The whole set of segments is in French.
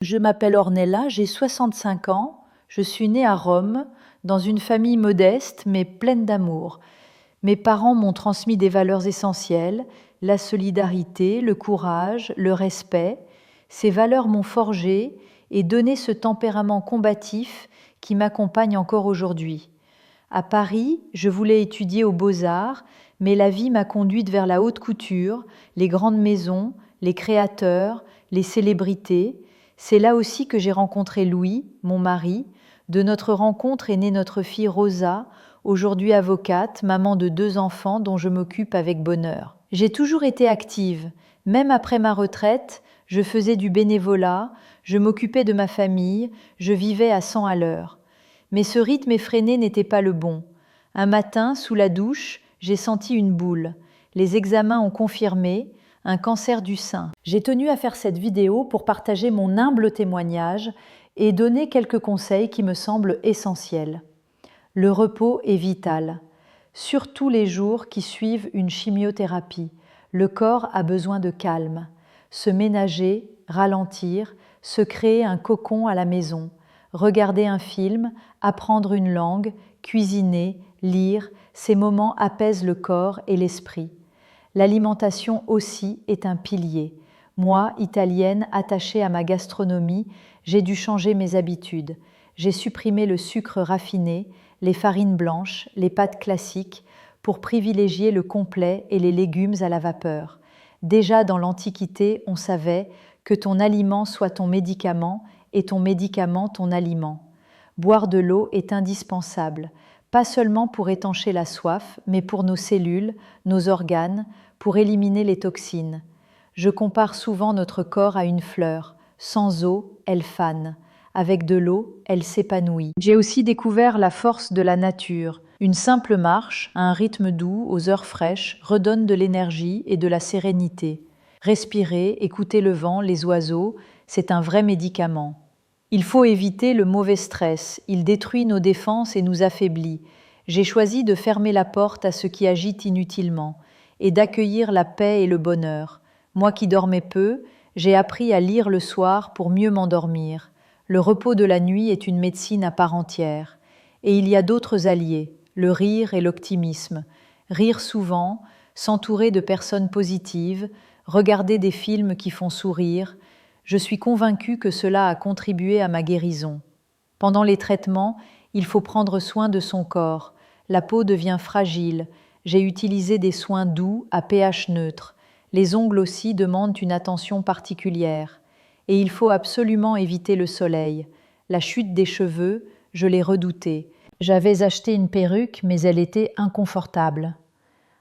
Je m'appelle Ornella, j'ai 65 ans, je suis née à Rome, dans une famille modeste mais pleine d'amour. Mes parents m'ont transmis des valeurs essentielles, la solidarité, le courage, le respect. Ces valeurs m'ont forgé et donné ce tempérament combatif qui m'accompagne encore aujourd'hui. À Paris, je voulais étudier aux Beaux-Arts, mais la vie m'a conduite vers la haute couture, les grandes maisons, les créateurs, les célébrités. C'est là aussi que j'ai rencontré Louis, mon mari. De notre rencontre est née notre fille Rosa, aujourd'hui avocate, maman de 2 enfants dont je m'occupe avec bonheur. J'ai toujours été active. Même après ma retraite, je faisais du bénévolat, je m'occupais de ma famille, je vivais à 100 à l'heure. Mais ce rythme effréné n'était pas le bon. Un matin, sous la douche, j'ai senti une boule. Les examens ont confirmé un cancer du sein. J'ai tenu à faire cette vidéo pour partager mon humble témoignage et donner quelques conseils qui me semblent essentiels. Le repos est vital, surtout les jours qui suivent une chimiothérapie. Le corps a besoin de calme. Se ménager, ralentir, se créer un cocon à la maison, regarder un film, apprendre une langue, cuisiner, lire, ces moments apaisent le corps et l'esprit. L'alimentation aussi est un pilier. Moi, italienne, attachée à ma gastronomie, j'ai dû changer mes habitudes. J'ai supprimé le sucre raffiné, les farines blanches, les pâtes classiques, pour privilégier le complet et les légumes à la vapeur. Déjà dans l'Antiquité, on savait que ton aliment soit ton médicament et ton médicament ton aliment. Boire de l'eau est indispensable, pas seulement pour étancher la soif, mais pour nos cellules, nos organes, pour éliminer les toxines. Je compare souvent notre corps à une fleur. Sans eau, elle fane. Avec de l'eau, elle s'épanouit. J'ai aussi découvert la force de la nature. Une simple marche, à un rythme doux, aux heures fraîches, redonne de l'énergie et de la sérénité. Respirer, écouter le vent, les oiseaux, c'est un vrai médicament. Il faut éviter le mauvais stress, il détruit nos défenses et nous affaiblit. J'ai choisi de fermer la porte à ce qui agite inutilement et d'accueillir la paix et le bonheur. Moi qui dormais peu, j'ai appris à lire le soir pour mieux m'endormir. Le repos de la nuit est une médecine à part entière. Et il y a d'autres alliés, le rire et l'optimisme. Rire souvent, s'entourer de personnes positives, regarder des films qui font sourire. Je suis convaincue que cela a contribué à ma guérison. Pendant les traitements, il faut prendre soin de son corps. La peau devient fragile. J'ai utilisé des soins doux à pH neutre. Les ongles aussi demandent une attention particulière. Et il faut absolument éviter le soleil. La chute des cheveux, je l'ai redoutée. J'avais acheté une perruque, mais elle était inconfortable.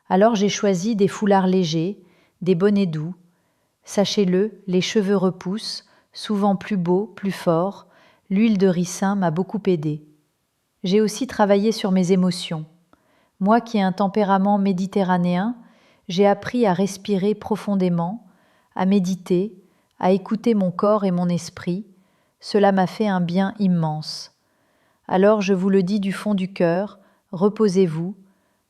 Alors j'ai choisi des foulards légers, des bonnets doux. Sachez-le, les cheveux repoussent, souvent plus beaux, plus forts. L'huile de ricin m'a beaucoup aidée. J'ai aussi travaillé sur mes émotions. Moi qui ai un tempérament méditerranéen, j'ai appris à respirer profondément, à méditer, à écouter mon corps et mon esprit. Cela m'a fait un bien immense. Alors je vous le dis du fond du cœur, reposez-vous,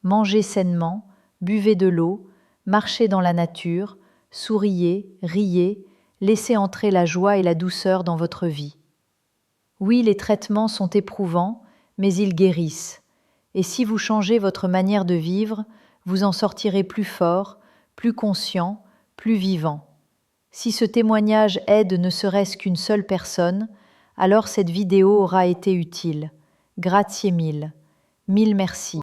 mangez sainement, buvez de l'eau, marchez dans la nature, souriez, riez, laissez entrer la joie et la douceur dans votre vie. Oui, les traitements sont éprouvants, mais ils guérissent. Et si vous changez votre manière de vivre, vous en sortirez plus fort, plus conscient, plus vivant. Si ce témoignage aide ne serait-ce qu'une seule personne, alors cette vidéo aura été utile. Grazie mille. Mille merci.